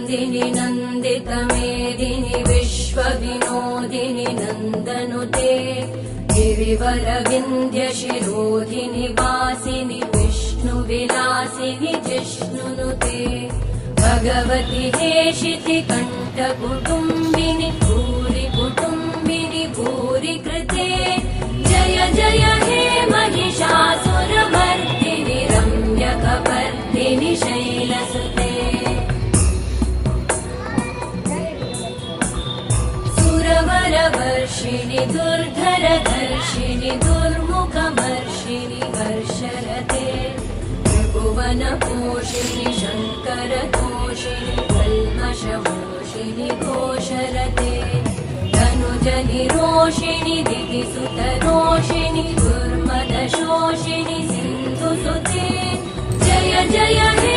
नन्दिनि नन्दितमेदिनि विश्वविनोदिनि नन्दनुते गिरिवरविन्ध्यशिरोधिनि वासिनि विष्णुविलासिनि जिष्णुनुते भगवति हेशिति कण्ठकुटुम्बिनि भूरि कुटुम्बिनि भूरि कृते जय जय हे महिषासुरमर्दिनि रम्यकपर्दिनि शैलसुते सुरवरवर्षिणि दुर्धरधर्षिणि दुर्मुखमर्षिणि हर्षरते त्रिभुवनपोषिणि शङ्करतोषिणि कल्मषमोषिणि घोषरते धनुजनिरोषिणि दितिसुतरोषिणि दुर्मदशोषिणि सिन्धुसुते जय जय हे